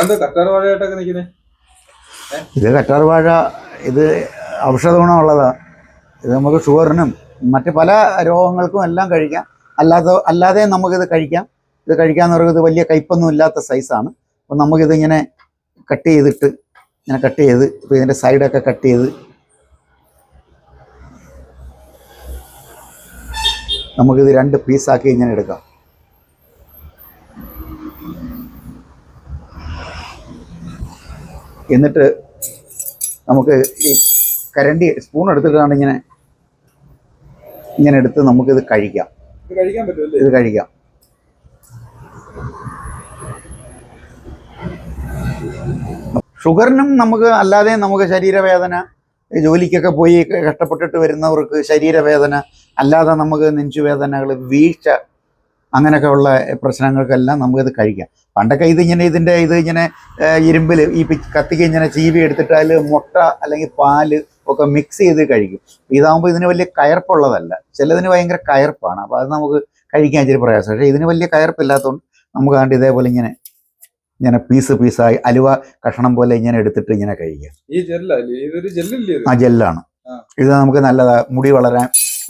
ഇത് കറ്റാർ വാഴ, ഇത് ഔഷധ ഗുണമുള്ളതാണ്. ഇത് നമുക്ക് ഷുഗറിനും മറ്റ് പല രോഗങ്ങൾക്കും എല്ലാം കഴിക്കാം. അല്ലാതെ നമുക്കിത് കഴിക്കാം. ഇത് കഴിക്കാമെന്ന് പറയുന്നത് വലിയ കയ്പൊന്നും ഇല്ലാത്ത സൈസാണ്. അപ്പം നമുക്കിത് ഇങ്ങനെ കട്ട് ചെയ്തിട്ട് ഇപ്പോൾ ഇതിൻ്റെ സൈഡൊക്കെ കട്ട് ചെയ്ത് നമുക്കിത് 2 പീസാക്കി ഇങ്ങനെ എടുക്കാം. എന്നിട്ട് നമുക്ക് ഈ കരണ്ടി സ്പൂൺ എടുത്തിട്ടാണ് ഇങ്ങനെ എടുത്ത് നമുക്കിത് കഴിക്കാം. ഇത് കഴിക്കാം. ഷുഗറിനും നമുക്ക് അല്ലാതെ നമുക്ക് ശരീരവേദന, ജോലിക്കൊക്കെ പോയി കഷ്ടപ്പെട്ടിട്ട് വരുന്നവർക്ക് ശരീരവേദന, അല്ലാതെ നമുക്ക് നെഞ്ചുവേദനകൾ, വീഴ്ച, അങ്ങനെയൊക്കെ ഉള്ള പ്രശ്നങ്ങൾക്കെല്ലാം നമുക്കിത് കഴിക്കാം. പണ്ടൊക്കെ ഇതിങ്ങനെ ഇരുമ്പിൽ ഈ കത്തിക്ക് ഇങ്ങനെ ചീവി എടുത്തിട്ട് അതിൽ മുട്ട അല്ലെങ്കിൽ പാല് ഒക്കെ മിക്സ് ചെയ്ത് കഴിക്കും. ഇതാകുമ്പോൾ ഇതിന് വലിയ കയർപ്പുള്ളതല്ല. ചിലതിന് ഭയങ്കര കയർപ്പാണ്. അപ്പോൾ അത് നമുക്ക് കഴിക്കാൻ ഇച്ചിരി പ്രയാസം. പക്ഷേ ഇതിന് വലിയ കയർപ്പില്ലാത്തതുകൊണ്ട് നമുക്ക് കണ്ട് ഇതേപോലെ ഇങ്ങനെ പീസായി അലുവ കഷണം പോലെ ഇങ്ങനെ എടുത്തിട്ട് ഇങ്ങനെ കഴിക്കാം. ആ ജെല്ലാണ്. ഇത് നമുക്ക് നല്ലതാ. മുടി വളരാൻ,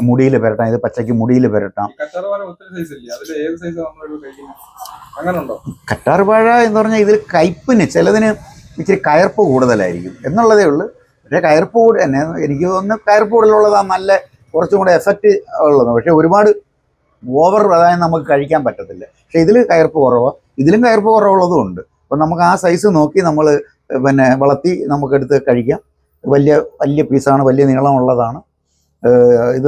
മുടിയിൽ പുരട്ടാം. ഇത് പച്ചയ്ക്ക് മുടിയിൽ പുരട്ടാം. കറ്റാർ വാഴ എന്ന് പറഞ്ഞാൽ ഇതിൽ കയ്പിന് ചിലതിന് ഇച്ചിരി കയർപ്പ് കൂടുതലായിരിക്കും എന്നുള്ളതേ ഉള്ളൂ. പക്ഷേ കയർപ്പ് തന്നെ എനിക്ക് തോന്നുന്നു കയർപ്പ് കൂടുതലുള്ളതാണ് നല്ല കുറച്ചും കൂടെ എഫക്റ്റ് ഉള്ളത്. പക്ഷേ ഒരുപാട് ഓവർ അതായത് നമുക്ക് കഴിക്കാൻ പറ്റത്തില്ല. പക്ഷേ ഇതിൽ കയർപ്പ് കുറവാണ്. ഇതിലും കയർപ്പ് കുറവുള്ളതും ഉണ്ട്. അപ്പം നമുക്ക് ആ സൈസ് നോക്കി നമ്മൾ വളർത്തി നമുക്കെടുത്ത് കഴിക്കാം. വലിയ പീസാണ്, വലിയ നീളമുള്ളതാണ്. ഇത്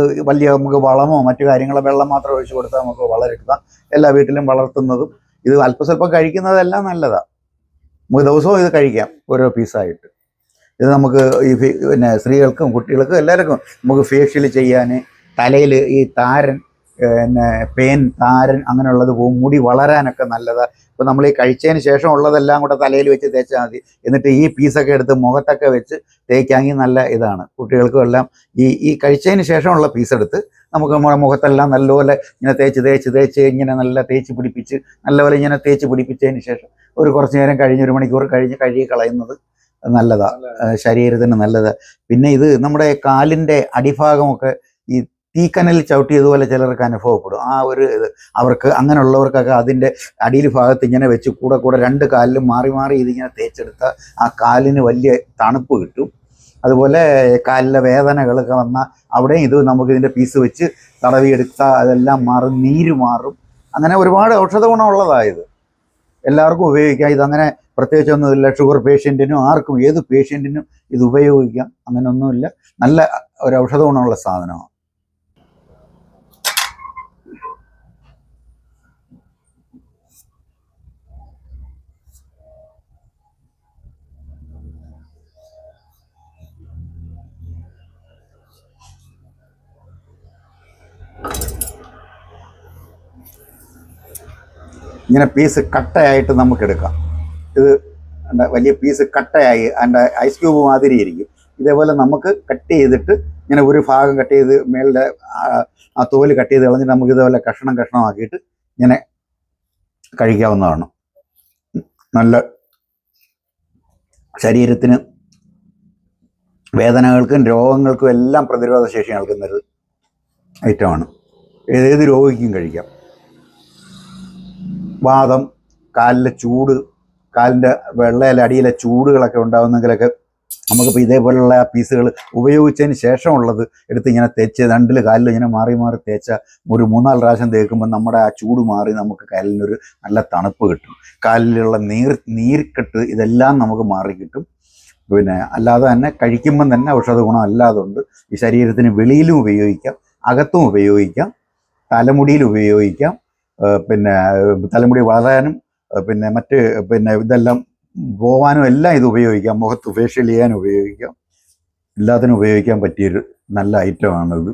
നമുക്ക് വളമോ മറ്റു കാര്യങ്ങളോ വെള്ളം മാത്രം ഒഴിച്ചു കൊടുത്താൽ നമുക്ക് വളരെടുക്കാം. എല്ലാ വീട്ടിലും വളർത്തുന്നതും ഇത് അല്പസ്വല്പം കഴിക്കുന്നതെല്ലാം നല്ലതാണ്. നമുക്ക് ദിവസവും ഇത് കഴിക്കാം ഓരോ പീസായിട്ട്. ഇത് നമുക്ക് ഈ സ്ത്രീകൾക്കും കുട്ടികൾക്കും എല്ലാവർക്കും നമുക്ക് ഫേഷ്യൽ ചെയ്യാൻ, തലയിൽ ഈ താരൻ, താരൻ അങ്ങനെയുള്ളത് പോകും. മുടി വളരാനൊക്കെ നല്ലതാണ്. ഇപ്പോൾ നമ്മൾ ഈ കഴിച്ചതിന് ശേഷം ഉള്ളതെല്ലാം കൂടെ തലയിൽ വെച്ച് തേച്ചാൽ മതി. എന്നിട്ട് ഈ പീസൊക്കെ എടുത്ത് മുഖത്തൊക്കെ വെച്ച് തേക്കാമെങ്കിൽ നല്ല ഇതാണ്. കുട്ടികൾക്കും എല്ലാം ഈ കഴിച്ചതിന് ശേഷമുള്ള പീസെടുത്ത് നമുക്ക് നമ്മുടെ മുഖത്തെല്ലാം നല്ലപോലെ ഇങ്ങനെ തേച്ച് ഇങ്ങനെ നല്ല തേച്ച് പിടിപ്പിച്ച് നല്ലപോലെ ഇങ്ങനെ തേച്ച് പിടിപ്പിച്ചതിന് ശേഷം കുറച്ച് നേരം കഴിഞ്ഞ് 1 മണിക്കൂർ കഴിഞ്ഞ് കഴുകി കളയുന്നത് നല്ലതാണ്, ശരീരത്തിന് നല്ലതാണ്. പിന്നെ ഇത് നമ്മുടെ കാലിൻ്റെ അടിഭാഗമൊക്കെ ഈ തീക്കനൽ ചവിട്ടിയതുപോലെ ചിലർക്ക് അനുഭവപ്പെടും. ആ ഒരു ഇത് അവർക്ക് അങ്ങനെയുള്ളവർക്കൊക്കെ അതിൻ്റെ അടിയിൽ ഭാഗത്ത് ഇങ്ങനെ വെച്ച് കൂടെ 2 കാലിലും മാറി ഇതിങ്ങനെ തേച്ചെടുത്താൽ ആ കാലിന് വലിയ തണുപ്പ് കിട്ടും. അതുപോലെ കാലിലെ വേദനകളൊക്കെ വന്നാൽ അവിടെയും ഇത് നമുക്ക് ഇതിൻ്റെ പീസ് വെച്ച് തടവിയെടുത്താൽ അതെല്ലാം മാറും, നീര് മാറും. അങ്ങനെ ഒരുപാട് ഔഷധ ഗുണമുള്ളതായത് എല്ലാവർക്കും ഉപയോഗിക്കാം. ഇതങ്ങനെ പ്രത്യേകിച്ചൊന്നുമില്ല. ഷുഗർ പേഷ്യൻറ്റിനും ആർക്കും ഏത് പേഷ്യൻറ്റിനും ഇത് ഉപയോഗിക്കാം. അങ്ങനെയൊന്നുമില്ല. നല്ല ഒരു ഔഷധ ഗുണമുള്ള സാധനമാണ്. ഇങ്ങനെ പീസ് കട്ടയായിട്ട് നമുക്കെടുക്കാം. ഇത് വലിയ പീസ് കട്ടയായി അതിൻ്റെ ഐസ് ക്യൂബ് മാതിരി ഇരിക്കും. ഇതേപോലെ നമുക്ക് കട്ട് ചെയ്തിട്ട് ഇങ്ങനെ ഒരു ഭാഗം കട്ട് ചെയ്ത് മേളിലെ ആ തോല് കട്ട് ചെയ്ത് കളഞ്ഞിട്ട് നമുക്ക് ഇതേപോലെ കഷ്ണമാക്കിയിട്ട് ഇങ്ങനെ കഴിക്കാവുന്നതാണ്. നല്ല ശരീരത്തിന് വേദനകൾക്കും രോഗങ്ങൾക്കും എല്ലാം പ്രതിരോധ ശേഷി നൽകുന്നൊരു ഐറ്റമാണ്. ഏത് രോഗിക്കും കഴിക്കാം. വാദം, കാലിലെ ചൂട്, കാലിൻ്റെ വെള്ളയിലെ അടിയിലെ ചൂടുകളൊക്കെ ഉണ്ടാകുന്നെങ്കിലൊക്കെ നമുക്കിപ്പോൾ ഇതേപോലെയുള്ള പീസുകൾ ഉപയോഗിച്ചതിന് ശേഷമുള്ളത് എടുത്ത് ഇങ്ങനെ തേച്ച് 2 കാലിലും ഇങ്ങനെ മാറി തേച്ചാൽ ഒരു 3-4 പ്രാവശ്യം തേക്കുമ്പോൾ നമ്മുടെ ആ ചൂട് മാറി നമുക്ക് കാലിനൊരു നല്ല തണുപ്പ് കിട്ടും. കാലിലുള്ള നീർക്കെട്ട് ഇതെല്ലാം നമുക്ക് മാറി കിട്ടും. പിന്നെ അല്ലാതെ തന്നെ കഴിക്കുമ്പം തന്നെ ഔഷധ ഗുണം അല്ലാതുണ്ട്. ഈ ശരീരത്തിന് വെളിയിലും ഉപയോഗിക്കാം, അകത്തും ഉപയോഗിക്കാം, തലമുടിയിൽ ഉപയോഗിക്കാം. പിന്നെ തലമുടി വളരാനും മറ്റ് ഇതെല്ലാം പോകാനും എല്ലാം ഇത് ഉപയോഗിക്കാം. മുഖത്ത് ഫേഷ്യൽ ചെയ്യാനും ഉപയോഗിക്കാം. എല്ലാത്തിനും ഉപയോഗിക്കാൻ പറ്റിയൊരു നല്ല ഐറ്റമാണിത്.